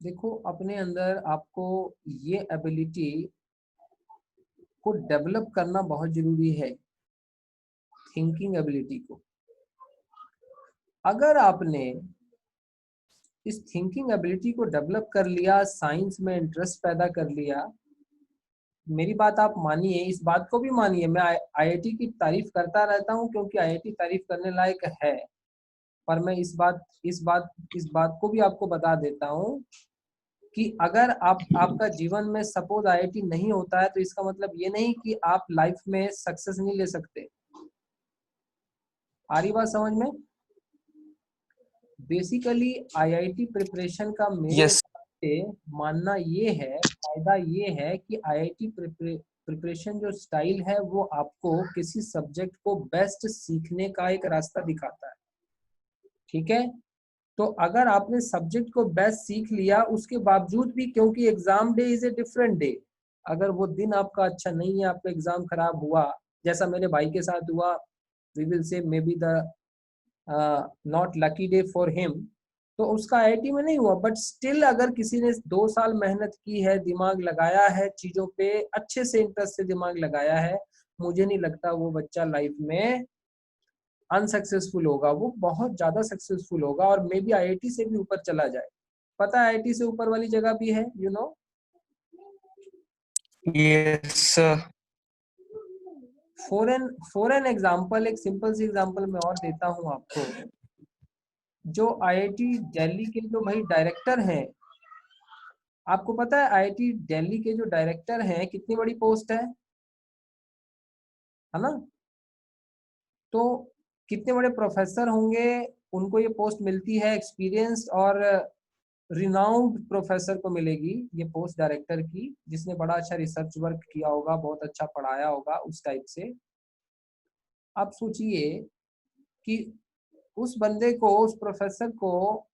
देखो अपने अंदर आपको ये एबिलिटी को डेवलप करना बहुत जरूरी है, थिंकिंग एबिलिटी को। अगर आपने इस थिंकिंग एबिलिटी को डेवलप कर लिया, साइंस में इंटरेस्ट पैदा कर लिया, मेरी बात आप मानिए, इस बात को भी मानिए, मैं आईआईटी की तारीफ करता रहता हूँ क्योंकि आईआईटी तारीफ करने लायक है, पर मैं इस बात को भी आपको बता देता हूँ कि अगर आपका जीवन में सपोज आईआईटी नहीं होता है तो इसका मतलब ये नहीं कि आप लाइफ में सक्सेस नहीं ले सकते। आ रही बात समझ में? बेसिकली आईआईटी प्रिपरेशन का मेरे यस। हिसाब से मानना ये है, फायदा ये है कि आईआईटी प्रिपरेशन जो स्टाइल है वो आपको किसी सब्जेक्ट को बेस्ट सीखने का एक रास्ता दिखाता है। ठीक है, तो अगर आपने सब्जेक्ट को बेस्ट सीख लिया उसके बावजूद भी, क्योंकि exam day is a different day, अगर वो दिन आपका अच्छा नहीं है, आपका एग्जाम खराब हुआ, जैसा मेरे भाई के साथ हुआ, we will say may be the not lucky day for him, तो उसका आईआईटी में नहीं हुआ, बट स्टिल अगर किसी ने 2 साल मेहनत की है, दिमाग लगाया है चीजों पे, अच्छे से इंटरेस्ट से दिमाग लगाया है, मुझे नहीं लगता वो बच्चा लाइफ में अनसक्सेसफुल होगा, वो बहुत ज्यादा सक्सेसफुल होगा और मे बी आईआईटी से भी ऊपर चला जाए। पता है आईआईटी से ऊपर वाली जगह भी है, you know. Yes. For an example, एक सिंपल सी एग्जाम्पल मैं और देता हूँ आपको। जो आईआईटी दिल्ली के जो भाई डायरेक्टर हैं, आपको पता है आईआईटी दिल्ली के जो डायरेक्टर हैं कितनी बड़ी पोस्ट है ना? तो कितने बड़े प्रोफेसर होंगे उनको ये पोस्ट मिलती है, एक्सपीरियंस और रिनाउंड प्रोफेसर को मिलेगी ये पोस्ट डायरेक्टर की, जिसने बड़ा अच्छा रिसर्च वर्क किया होगा, बहुत अच्छा पढ़ाया होगा उस टाइप से। आप सोचिए कि उस बंदे को, उस प्रोफेसर को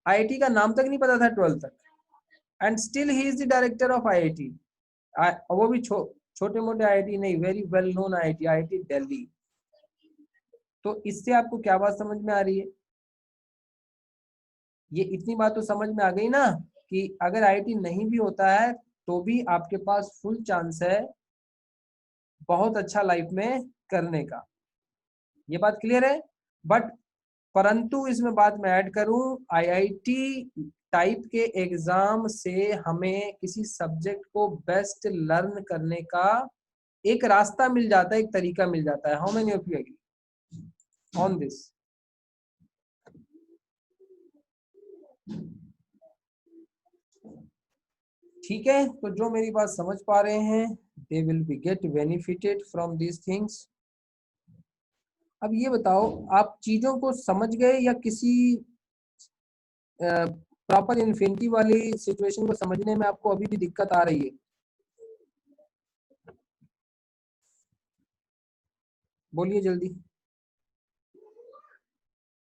आईआईटी का नाम तक नहीं पता था 12th तक, and still he is the director of IIT. वो भी छोटे मोटे आईआईटी नहीं, very well known IIT, IIT Delhi. तो इससे आपको क्या बात समझ में आ रही है? ये इतनी बात तो समझ में आ गई ना कि अगर आईआईटी नहीं भी होता है तो भी आपके पास फुल चांस है बहुत अच्छा लाइफ में करने का। ये बात क्लियर है? बट परंतु इसमें बात मैं ऐड करूं, आईआईटी टाइप के एग्जाम से हमें किसी सब्जेक्ट को बेस्ट लर्न करने का एक रास्ता मिल जाता है, एक तरीका मिल जाता है। How many of you agree on this? ठीक है, तो जो मेरी बात समझ पा रहे हैं, they will be get benefited from these things. अब ये बताओ, आप चीजों को समझ गए या किसी प्रॉपर इन्फिनिटी वाली सिचुएशन को समझने में आपको अभी भी दिक्कत आ रही है? बोलिए जल्दी।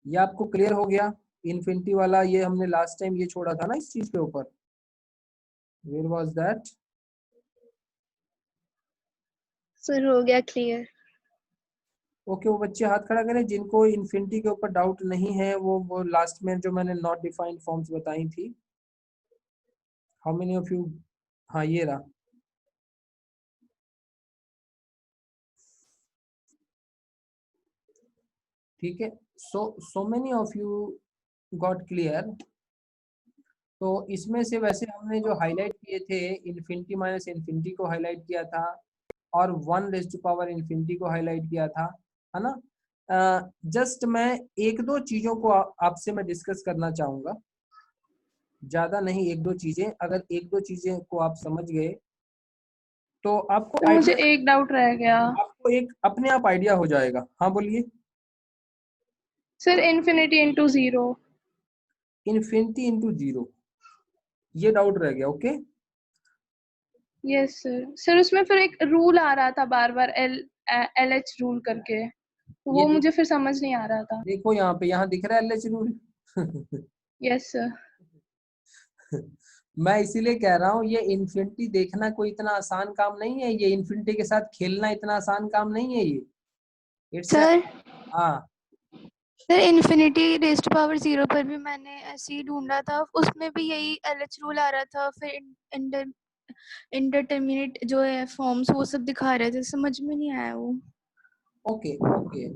ये आपको क्लियर हो गया इन्फिनिटी वाला? ये हमने लास्ट टाइम ये छोड़ा था ना इस चीज के ऊपर, वेयर वाज दैट? सर हो गया क्लियर। ओके, वो बच्चे हाथ खड़ा करें जिनको इन्फिनिटी के ऊपर डाउट नहीं है, वो लास्ट में जो मैंने नॉट डिफाइंड फॉर्म्स बताई थी। How many of you? हाँ ये रहा। ठीक है, so many of you got clear. तो इसमें से वैसे हमने जो हाईलाइट किए थे, इन्फिनिटी माइनस इन्फिनिटी को हाईलाइट किया था और 1 रेज़ टू पावर इन्फिनिटी को हाईलाइट किया था, है ना? जस्ट मैं एक दो चीजों को आपसे मैं डिस्कस करना चाहूंगा, ज्यादा नहीं, एक दो चीजें। अगर एक दो चीजें को आप समझ गए तो आपको तो मुझे आइडिया, एक डाउट रह गया आपको एक अपने आप आइडिया हो जाएगा। हाँ बोलिए। Sir, infinity into zero. Infinity into zero, ये डाउट रह गया। Okay, yes sir. सर उसमें फिर एक रूल आ रहा था बार बार, एल एच रूल करके, ये वो मुझे फिर समझ नहीं आ रहा था। देखो यहाँ पे, यहाँ दिख रहा है एलएच रूल। Yes sir. मैं इसीलिए कह रहा हूँ ये इन्फिनिटी देखना कोई इतना आसान काम नहीं है, ये इन्फिनिटी के साथ खेलना इतना आसान काम नहीं है ये। इट्स सर हाँ sir infinity raised to power 0 पर भी मैंने ऐसे ही ढूंढा था, उसमें भी यही एलएच रूल आ रहा था, फिर इंडिटरमिनेट जो है फॉर्म्स वो सब दिखा रहे थे, समझ में नहीं आया वो। ओके ओके,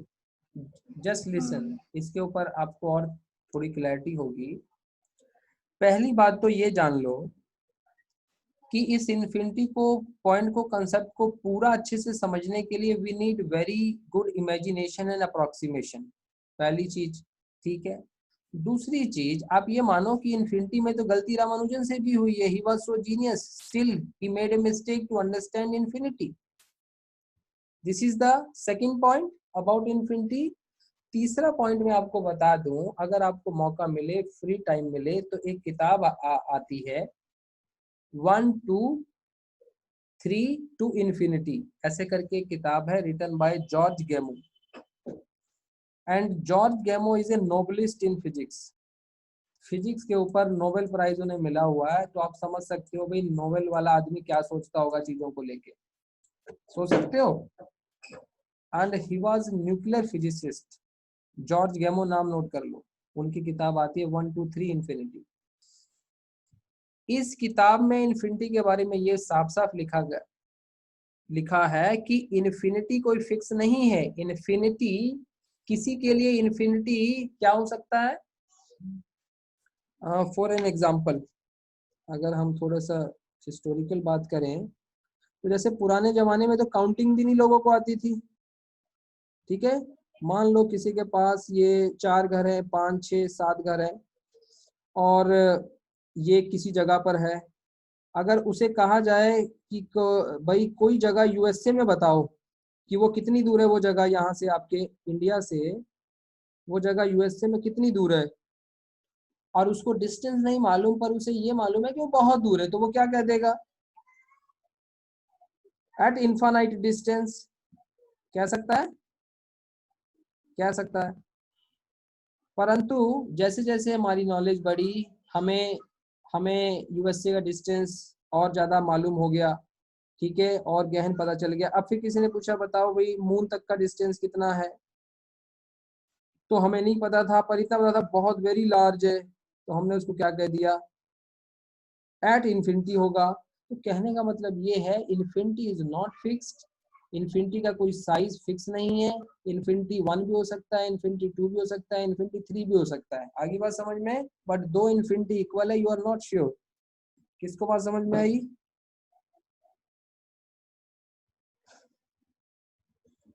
जस्ट लिसन, इसके ऊपर आपको और थोड़ी क्लैरिटी होगी। पहली बात तो ये जान लो कि इस इन्फिनिटी को पॉइंट को कंसेप्ट को पूरा अच्छे से समझने के लिए we need very good imagination and approximation, पहली चीज। ठीक है, दूसरी चीज आप ये मानो कि इन्फिनिटी में तो गलती रामानुजन से भी हुई है, he was so genius, still he made a mistake to understand infinity. This is the second point about infinity. तीसरा पॉइंट मैं आपको बता दूं, अगर आपको मौका मिले, फ्री टाइम मिले, तो एक किताब आती है 1 to 3 to infinity ऐसे करके एक किताब है, written by George Gamow. And George Gamow is a nobelist in physics. Physics के ऊपर नोबेल प्राइज उन्हें मिला हुआ है, तो आप समझ सकते हो भाई नोबेल वाला आदमी क्या सोचता होगा चीजों को लेके, सोच सकते हो। And he was nuclear physicist, George Gamow नाम नोट कर लो, उनकी किताब आती है 1 to 3 इन्फिनिटी। इस किताब में इन्फिनिटी के बारे में ये साफ साफ लिखा है कि इन्फिनिटी कोई फिक्स नहीं है। इन्फिनिटी किसी के लिए इन्फिनिटी क्या हो सकता है। फॉर एन एग्जाम्पल, अगर हम थोड़ा सा हिस्टोरिकल बात करें, तो जैसे पुराने जमाने में तो काउंटिंग भी नहीं लोगों को आती थी। ठीक है, मान लो किसी के पास ये 4 घर है, 5 6 7 घर है, और ये किसी जगह पर है। अगर उसे कहा जाए कि भाई कोई जगह यूएसए में बताओ कि वो कितनी दूर है, वो जगह यहाँ से, आपके इंडिया से वो जगह यूएसए में कितनी दूर है, और उसको डिस्टेंस नहीं मालूम पर उसे ये मालूम है कि वो बहुत दूर है, तो वो क्या कह देगा, एट इनफाइनाइट डिस्टेंस। कह सकता है, कह सकता है। परंतु जैसे जैसे हमारी नॉलेज बढ़ी, हमें हमें यूएसए का डिस्टेंस और ज्यादा मालूम हो गया। ठीक है, और गहन पता चल गया। अब फिर किसी ने पूछा बताओ भाई मून तक का डिस्टेंस कितना है, तो हमें नहीं पता था, पर इतना पता था बहुत वेरी लार्ज है, तो हमने उसको क्या कह दिया, एट इन्फिनिटी होगा। तो कहने का मतलब ये है infinity is not fixed, infinity का कोई साइज फिक्स नहीं है। इन्फिनिटी 1 भी हो सकता है, इन्फिनिटी 2 भी हो सकता है, इन्फिनिटी 3 भी हो सकता है। आगे बात समझ में, बट दो इन्फिनिटी इक्वल है, यू आर नॉट श्योर। किसको बात समझ में आई।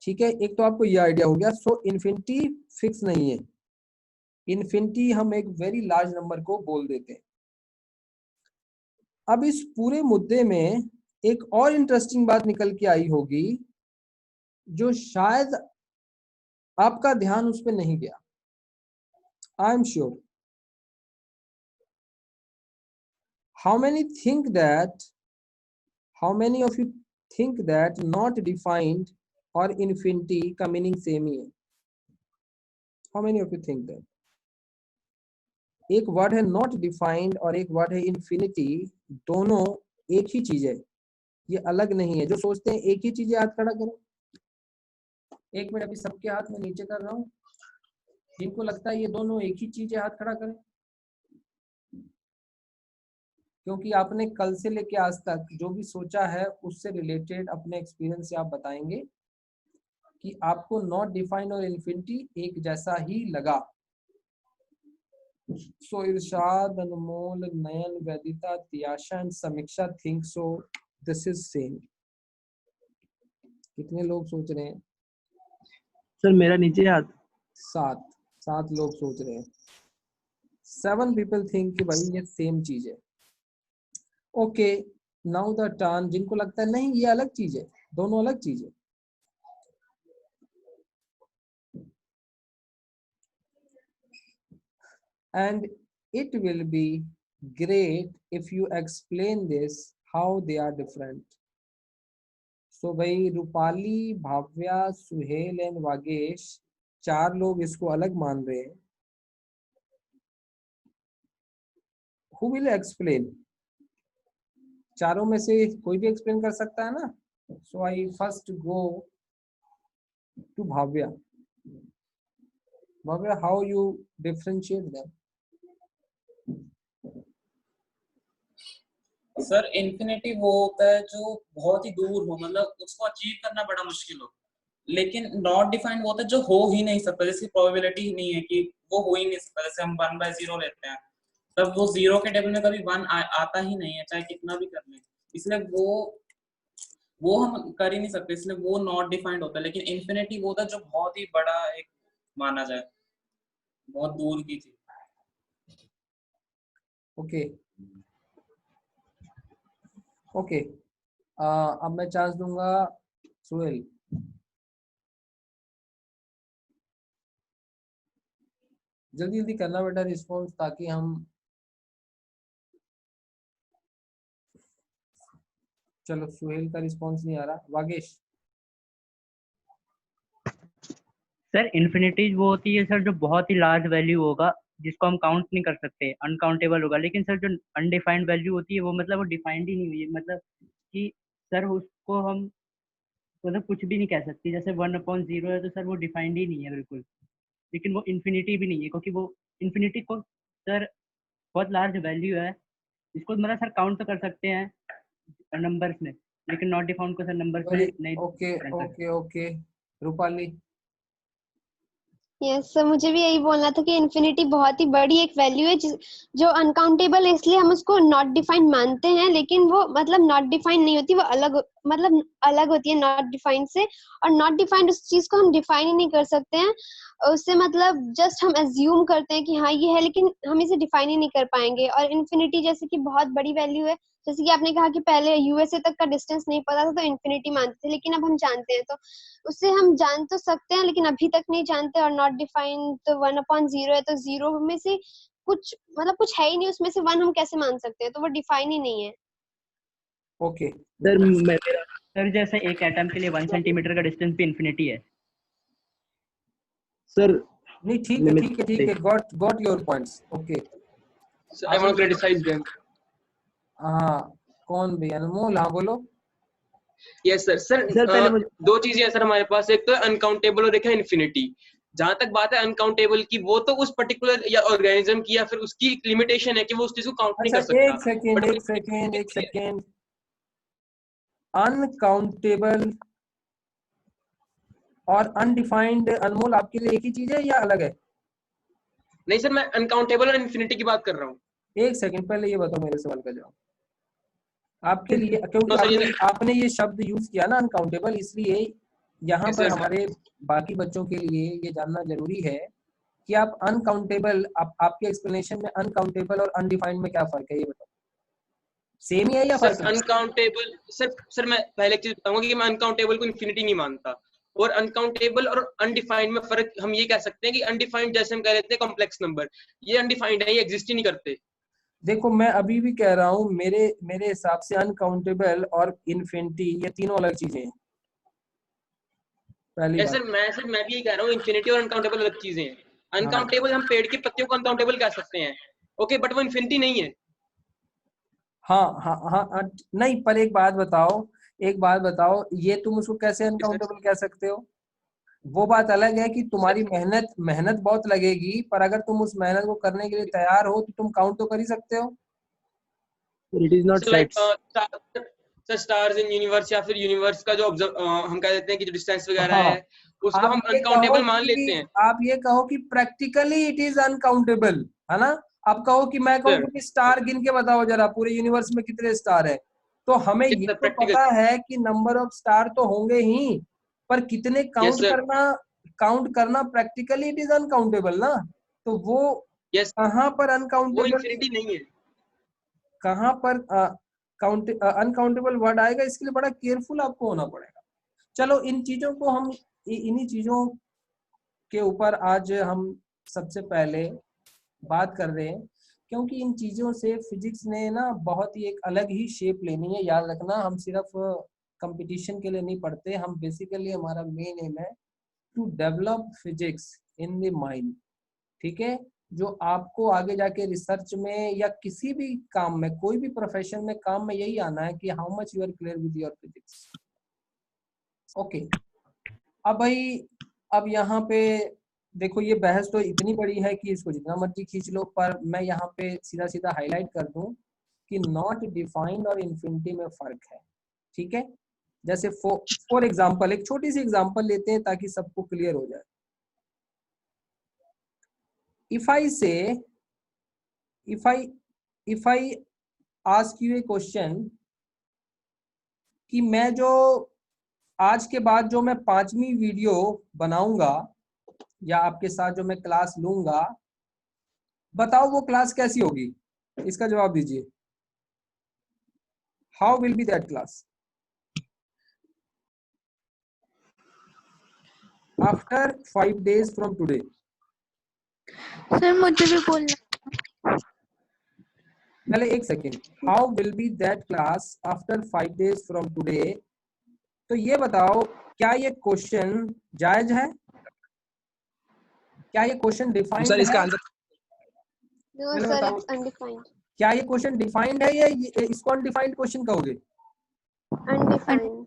ठीक है, एक तो आपको ये आइडिया हो गया। सो इन्फिनिटी फिक्स नहीं है, इन्फिनिटी हम एक वेरी लार्ज नंबर को बोल देते हैं। अब इस पूरे मुद्दे में एक और इंटरेस्टिंग बात निकल के आई होगी, जो शायद आपका ध्यान उस पर नहीं गया। I am sure. How many think that, how many of you think that not defined और इन्फिनिटी का मीनिंग सेम ही है। How many of you think that एक वर्ड है नॉट डिफाइंड और एक वर्ड है इन्फिनिटी, दोनों एक ही चीज है, ये अलग नहीं है। जो सोचते हैं एक ही चीज है, हाथ खड़ा करो। एक मिनट, अभी सबके हाथ में नीचे कर रहा हूँ, जिनको लगता है ये दोनों एक ही चीज है हाथ खड़ा करें। क्योंकि आपने कल से लेके आज तक जो भी सोचा है उससे रिलेटेड अपने एक्सपीरियंस से आप बताएंगे कि आपको नॉट डिफाइंड और इन्फिनिटी एक जैसा ही लगा। सो इरशाद, अनमोल, नयन, वैदिता, तियाशा एंड समीक्षा think so this is same. कितने लोग सोच रहे हैं। सर मेरा नीचे हाथ। 7 लोग सोच रहे हैं। 7 पीपल थिंक कि भाई ये सेम चीज है। ओके, नाउ द टर्न जिनको लगता है नहीं ये अलग चीज है, दोनों अलग चीज है। And it will be great if you explain this how they are different. So भाई रूपाली, भाव्या, सुहेल एंड वागेश 4 लोग इसको अलग मान रहे हैं। Who will explain? चारों में से कोई भी एक्सप्लेन कर सकता है ना। So I first go to Bhavya. Bhavya, how you differentiate them? Sir infinity वो होता है जो बहुत ही दूर हो, मतलब उसको अचीव करना बड़ा मुश्किल हो, लेकिन नॉट डिफाइंड वो होता है जो हो ही नहीं सकता, जिसकी प्रोबेबिलिटी ही नहीं है कि वो हो ही नहीं सकता। जैसे हम 1/0 लेते हैं, तब वो 0 के टेबल में कभी 1 आता ही नहीं है, चाहे कितना भी कर लें, इसलिए वो हम कर ही नहीं सकते, इसलिए वो नॉट डिफाइंड होता है। लेकिन इन्फिनिटी वो होता है जो बहुत ही बड़ा एक माना जाए, बहुत दूर की चीज। ओके ओके, अब मैं चांस दूंगा सुहेल। जल्दी जल्दी करना बेटा रिस्पॉन्स, ताकि हम, चलो सुहेल का रिस्पॉन्स नहीं आ रहा। वागेश। सर इन्फिनिटी वो होती है सर जो बहुत ही लार्ज वैल्यू होगा, जिसको हम काउंट नहीं कर सकते, अनकाउंटेबल होगा। लेकिन सर जो अनडिफाइंड वैल्यू होती है वो मतलब वो डिफाइंड ही नहीं हुई है, मतलब कि सर उसको हम मतलब कुछ भी नहीं कह सकते। जैसे 1/0 है तो सर वो डिफाइंड ही नहीं है बिल्कुल। लेकिन वो इन्फिनिटी भी नहीं है, क्योंकि वो इन्फिनिटी को सर बहुत लार्ज वैल्यू है, इसको मतलब सर काउंट तो कर सकते हैं नंबर्स में, लेकिन नॉट डिफाइंड को सर नंबर्स में नहीं ओके represent कर okay okay, Rupali. Yes sir, मुझे भी यही बोलना था कि इन्फिनिटी बहुत ही बड़ी एक वैल्यू है जो अनकाउंटेबल है, इसलिए हम उसको नॉट डिफाइंड मानते हैं, लेकिन वो मतलब नॉट डिफाइंड नहीं होती, वो अलग होती है नॉट डिफाइंड से। और नॉट डिफाइंड उस चीज को हम डिफाइन ही नहीं कर सकते हैं, उससे मतलब जस्ट हम एज्यूम करते हैं कि हाँ ये है, लेकिन हम इसे डिफाइन ही नहीं कर पाएंगे। और इन्फिनिटी जैसे कि बहुत बड़ी वैल्यू है, जैसे कि आपने कहा कि पहले यूएसए तक का डिस्टेंस नहीं पता था तो इन्फिनिटी मानते थे, लेकिन अब हम जानते हैं, तो उससे हम जान तो सकते हैं, लेकिन अभी तक नहीं जानते। और नॉट डिफाइंड तो 1/0 है, तो 0 में से कुछ मतलब कुछ है ही नहीं, उसमें से 1 हम कैसे मान सकते हैं, तो वो डिफाइन ही नहीं है। ओके सर मेरा सर जैसे एक एटम के लिए 1 सेंटीमीटर का डिस्टेंस भी इन्फिनिटी है सर नहीं, ठीक है, got your points. Okay, I want to criticize them. हाँ, कौन भैया? अनमोल, हाँ बोलो। Yes sir. सर पहले मुझे दो चीजें हैं सर हमारे पास, एक तो है अनकाउंटेबल और एक है इन्फिनिटी। जहां तक बात है अनकाउंटेबल की, वो तो उस पर्टिकुलर या ऑर्गेनिज्म की या फिर उसकी लिमिटेशन है कि वो उस चीज को काउंट नहीं अच्छा, कर सकता। एक सेकेंड। अनकाउंटेबल और अनडिफाइंड, अनमोल, आपके लिए एक ही चीज है या अलग है? नहीं सर, मैं अनकाउंटेबल और इन्फिनिटी की बात कर रहा हूँ। एक सेकंड, पहले ये बताओ मेरे सवाल का जवाब। आपके लिए, क्योंकि नो सर, आपने ये शब्द यूज किया ना अनकाउंटेबल, इसलिए यहाँ Yes, पर sir. हमारे बाकी बच्चों के लिए ये जानना जरूरी है कि आप अनकाउंटेबल, आपके एक्सप्लेनेशन में अनकाउंटेबल और अनडिफाइंड में क्या फर्क है, ये बताओ। सेम ही है या सर फर्क है? अनकाउंटेबल सर मैं पहले एक चीज बताऊंगा कि मैं अनकाउंटेबल को इन्फिनिटी नहीं मानता, और अनकाउंटेबल और अनडिफाइंड में फर्क हम ये कह सकते हैं कि अनडिफाइंड जैसे हम कह लेते हैं कॉम्प्लेक्स नंबर, ये अनडिफाइंड है, ये एग्जिस्ट ही नहीं करते। देखो, मैं अभी भी कह रहा हूँ, मेरे हिसाब से अनकाउंटेबल और इन्फिनिटी ये तीनों अलग चीजें हैं। पहली बात। सर मैं भी ये कह रहा हूँ, इन्फिनिटी और अनकाउंटेबल अलग चीजें हैं। हाँ अनकाउंटेबल हम पेड़ के पत्तियों को अनकाउंटेबल कह सकते हैं, ओके, बट वो इन्फिनिटी नहीं है। हाँ, नहीं, पर एक बात बताओ, ये तुम उसको कैसे अनकाउंटेबल कह सकते हो? वो बात अलग है कि तुम्हारी मेहनत बहुत लगेगी, पर अगर तुम उस मेहनत को करने के लिए तैयार हो तो तुम काउंट तो कर ही सकते हो। It is not like facts. Sir stars in universe, या फिर यूनिवर्स का जो हम कह देते हैं कि जो डिस्टेंस वगैरह हाँ, है, उसको हम अनकाउंटेबल मान लेते हैं। आप ये कहो कि प्रैक्टिकली इट इज अनकाउंटेबल, है ना? आप कहो कि मैं कहूँ सर कि स्टार गिन के बताओ जरा पूरे यूनिवर्स में कितने स्टार है, तो हमें ये सर तो प्रैक्टिकल। पता है कि नंबर ऑफ स्टार तो होंगे ही, पर कितने यस सर। काउंट करना प्रैक्टिकली इट इज अनकाउंटेबल ना। तो वो यस, कहाँ पर वो अनकाउंटेबल, इन्फिनिटी नहीं है। कहाँ पर अनकाउंटेबल वर्ड आएगा, इसके लिए बड़ा केयरफुल आपको होना पड़ेगा। चलो, इन चीजों को हम इन्हीं चीजों के ऊपर आज हम सबसे पहले बात कर रहे हैं, क्योंकि इन चीजों से फिजिक्स ने ना बहुत ही एक अलग ही शेप लेनी है। याद रखना, हम सिर्फ कंपटीशन के लिए नहीं पढ़ते, हम बेसिकली, हमारा मेन एम है to develop physics in the mind. ठीक है? जो आपको आगे जाके रिसर्च में या किसी भी काम में, कोई भी प्रोफेशन में काम में यही आना है कि how much you are clear with your physics. Okay, अब भाई, अब यहाँ पे देखो ये बहस तो इतनी बड़ी है कि इसको जितना मर्जी खींच लो, पर मैं यहाँ पे सीधा सीधा हाईलाइट कर दूं कि नॉट डिफाइंड और इन्फिनिटी में फर्क है। ठीक है, जैसे फॉर एग्जांपल एक छोटी सी एग्जांपल लेते हैं ताकि सबको क्लियर हो जाए। इफ आई से if I ask U A question कि मैं जो आज के बाद जो मैं 5वीं वीडियो बनाऊंगा या आपके साथ जो मैं क्लास लूंगा, बताओ वो क्लास कैसी होगी? इसका जवाब दीजिए। How will be that class after 5 days from today? Sir मुझे भी बोलना। पहले एक second, how will be that class after 5 days from today? तो ये बताओ, क्या ये क्वेश्चन जायज है? क्या ये क्वेश्चन डिफाइंड सर इसका है? आंसर नो पहले सर, बताओ, इट्स अनडिफाइंड। क्या ये क्वेश्चन डिफाइंड है या इसको अनडिफाइंड क्वेश्चन कहोगे? अनडिफाइंड।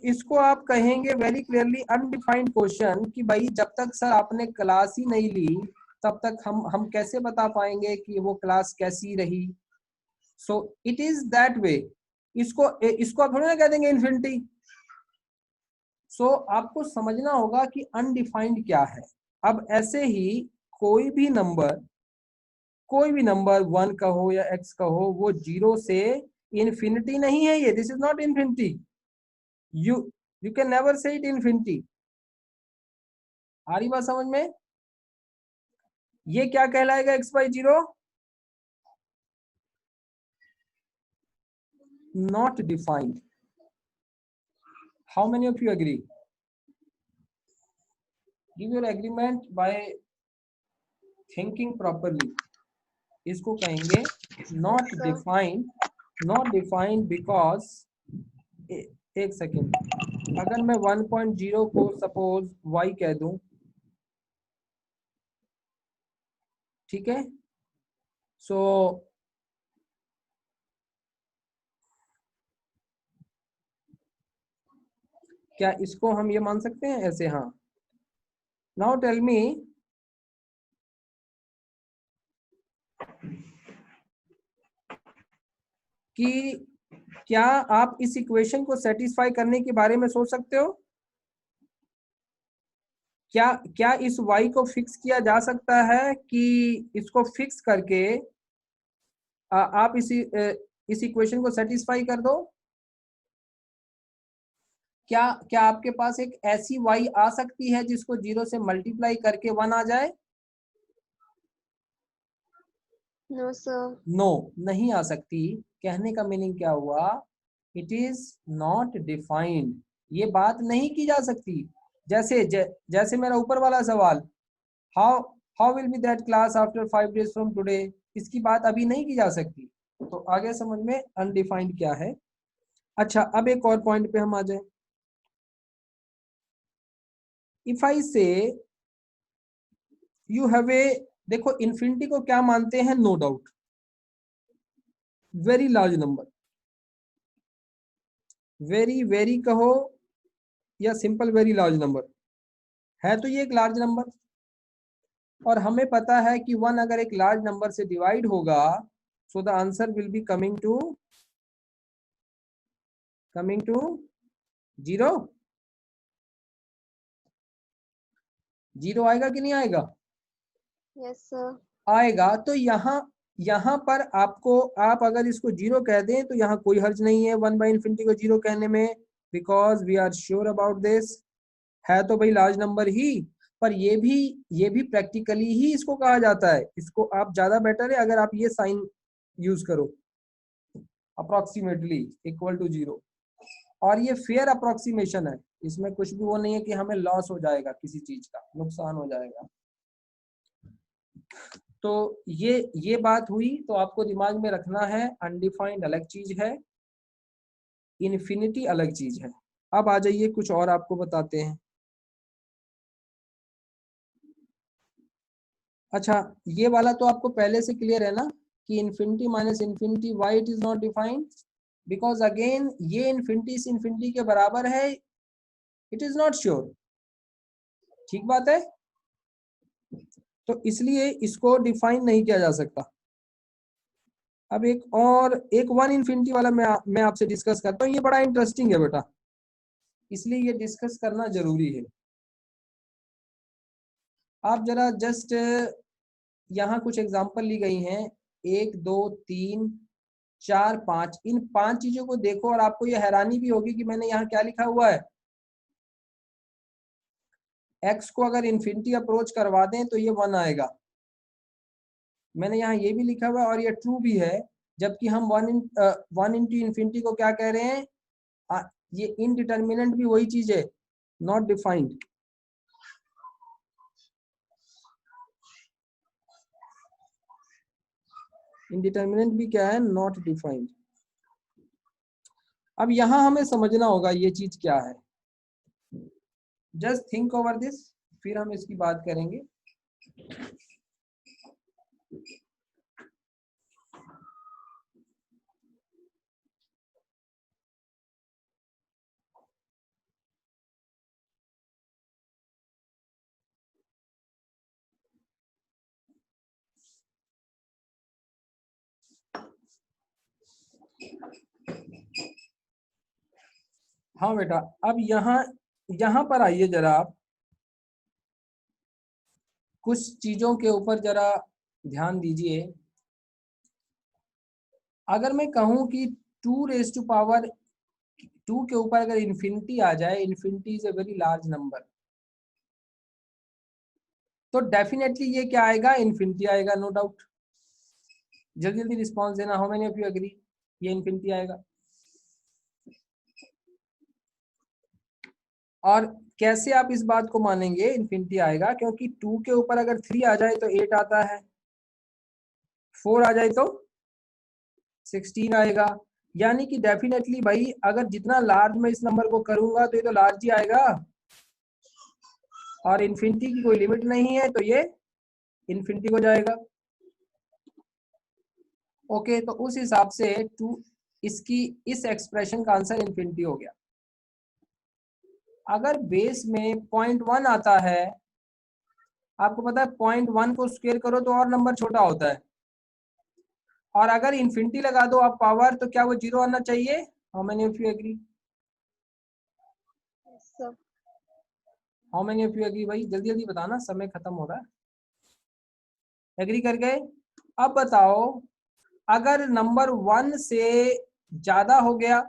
इसको आप कहेंगे वेरी क्लियरली अनडिफाइंड क्वेश्चन कि भाई जब तक सर आपने क्लास ही नहीं ली तब तक हम कैसे बता पाएंगे कि वो क्लास कैसी रही? So it is that way. इसको आप थोड़ी ना कह देंगे इन्फिनिटी। सो आपको समझना होगा कि अनडिफाइंड क्या है। अब ऐसे ही कोई भी नंबर 1 का हो या x का हो, वो 0 से इन्फिनिटी नहीं है। ये this is not infinity. you can never say it infinity। आ रही बात समझ में? ये क्या कहलाएगा x/0? not defined। how many of you agree? give your agreement by thinking properly। इसको कहेंगे not defined because एक सेकेंड, अगर मैं 1.0 को सपोज y कह दूं, ठीक है, सो क्या इसको हम ये मान सकते हैं ऐसे? हाँ। नाउ टेल मी, कि क्या आप इस इक्वेशन को सेटिस्फाई करने के बारे में सोच सकते हो? क्या इस y को फिक्स किया जा सकता है कि इसको फिक्स करके आप इस इक्वेशन को सेटिस्फाई कर दो? क्या आपके पास एक ऐसी y आ सकती है जिसको 0 से मल्टीप्लाई करके 1 आ जाए? No sir. नो, नहीं आ सकती। कहने का मीनिंग क्या हुआ? It is not defined. ये बात नहीं की जा सकती। जैसे मेरा ऊपर वाला सवाल, how will be that class after 5 days from today, इसकी बात अभी नहीं की जा सकती। तो आगे समझ में अनडिफाइंड क्या है। अच्छा, अब एक और पॉइंट पे हम आ जाए। इफ आई से यू हैव ए, देखो इन्फिनिटी को क्या मानते हैं? No doubt very large number. Very कहो या सिंपल वेरी लार्ज नंबर है, तो ये एक लार्ज नंबर। और हमें पता है कि 1 अगर एक लार्ज नंबर से डिवाइड होगा, so the answer will be coming to 0। 0 आएगा कि नहीं आएगा? Yes sir. आएगा। तो यहाँ पर आपको, आप अगर इसको 0 कह दें तो यहाँ कोई हर्ज नहीं है 1/∞ को 0 कहने में, because we are sure about this. है तो भाई लार्ज नंबर ही, पर ये भी प्रैक्टिकली ही इसको कहा जाता है। इसको आप ज्यादा बेटर है अगर आप ये साइन यूज करो, अप्रोक्सीमेटली इक्वल टू 0। और ये फेयर अप्रोक्सीमेशन है, इसमें कुछ भी वो नहीं है कि हमें लॉस हो जाएगा, किसी चीज का नुकसान हो जाएगा। तो ये बात हुई। तो आपको दिमाग में रखना है, अनडिफाइंड अलग चीज है, इन्फिनिटी अलग चीज है। अब आ जाइए कुछ और आपको बताते हैं। अच्छा, ये वाला तो आपको पहले से क्लियर है ना कि infinity minus infinity why it is not defined, because again ये इन्फिनिटी इस इन्फिनिटी के बराबर है, इट इज नॉट श्योर। ठीक बात है। तो इसलिए इसको डिफाइन नहीं किया जा सकता। अब एक 1 इन्फिनिटी वाला मैं आपसे डिस्कस करता हूँ, ये बड़ा इंटरेस्टिंग है बेटा, इसलिए ये डिस्कस करना जरूरी है। आप जरा जस्ट यहाँ कुछ एग्जांपल ली गई हैं, 1 2 3 4 5, इन 5 चीजों को देखो और आपको ये हैरानी भी होगी कि मैंने यहाँ क्या लिखा हुआ है। x को अगर इन्फिनिटी अप्रोच करवा दें तो ये 1 आएगा। मैंने यहाँ ये भी लिखा हुआ है और ये ट्रू भी है, जबकि हम 1 इंटू इन्फिनिटी को क्या कह रहे हैं, ये इनडिटर्मिनेंट भी वही चीज है, नॉट डिफाइंड। इनडिटर्मिनेंट भी क्या है, नॉट डिफाइंड। अब यहां हमें समझना होगा ये चीज क्या है। जस्ट थिंक ओवर दिस, फिर हम इसकी बात करेंगे। हाँ बेटा, अब यहाँ पर आइए जरा, आप कुछ चीजों के ऊपर जरा ध्यान दीजिए। अगर मैं कहूं कि 2 के ऊपर अगर इन्फिनिटी आ जाए, infinity is a very large number, तो डेफिनेटली ये क्या आएगा, इन्फिनिटी आएगा, नो डाउट। जल्दी जल्दी रिस्पॉन्स देना, how many of you agree, ये इन्फिनिटी आएगा। और कैसे आप इस बात को मानेंगे इन्फिनिटी आएगा, क्योंकि 2 के ऊपर अगर 3 आ जाए तो 8 आता है, 4 आ जाए तो 16 आएगा। यानी कि डेफिनेटली भाई अगर जितना लार्ज मैं इस नंबर को करूंगा तो ये तो लार्ज ही आएगा, और इन्फिनिटी की कोई लिमिट नहीं है तो ये इन्फिनिटी को जाएगा। ओके, तो उस हिसाब से इस एक्सप्रेशन का आंसर इन्फिनिटी हो गया। अगर बेस में 0.1 आता है, आपको पता है 0.1 को स्क्वायर करो तो और नंबर छोटा होता है, और अगर इन्फिनिटी लगा दो आप पावर, तो क्या वो 0 आना चाहिए? How many of you agree? How many of you agree? भाई जल्दी जल्दी बताना, समय खत्म हो रहा है। एग्री कर गए? अब बताओ, अगर नंबर 1 से ज्यादा हो गया,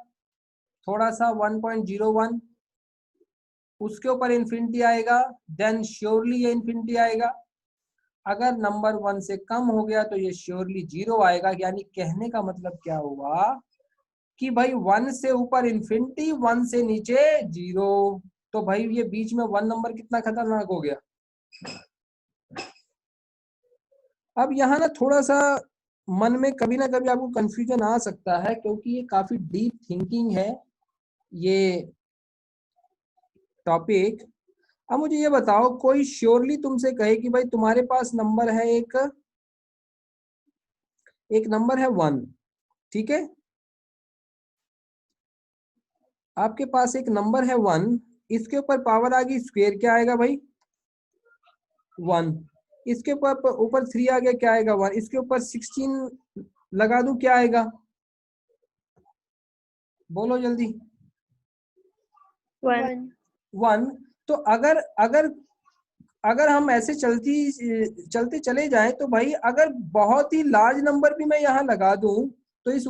थोड़ा सा 1.01, उसके ऊपर इन्फिनिटी आएगा, देन श्योरली ये इन्फिनिटी आएगा। अगर नंबर 1 से कम हो गया तो ये श्योरली 0 आएगा। यानी कहने का मतलब क्या हुआ कि भाई 1 से ऊपर इन्फिनिटी, 1 से नीचे 0, तो भाई ये बीच में 1 नंबर कितना खतरनाक हो गया। अब यहाँ ना थोड़ा सा मन में कभी ना कभी आपको कंफ्यूजन आ सकता है, क्योंकि ये काफी डीप थिंकिंग है ये टॉपिक। अब मुझे ये बताओ, कोई श्योरली तुमसे कहे कि भाई तुम्हारे पास नंबर है एक नंबर है 1, ठीक है, आपके पास एक नंबर है 1, इसके ऊपर पावर आ गई स्क्वायर, क्या आएगा भाई? 1। इसके ऊपर 3 आ गया, क्या आएगा? 1। इसके ऊपर 16 लगा दूं, क्या आएगा? बोलो जल्दी। 1। तो अगर हम ऐसे चलते चले जाएं तो भाई अगर बहुत ही लार्ज नंबर भी मैं यहाँ लगा दूं तो इस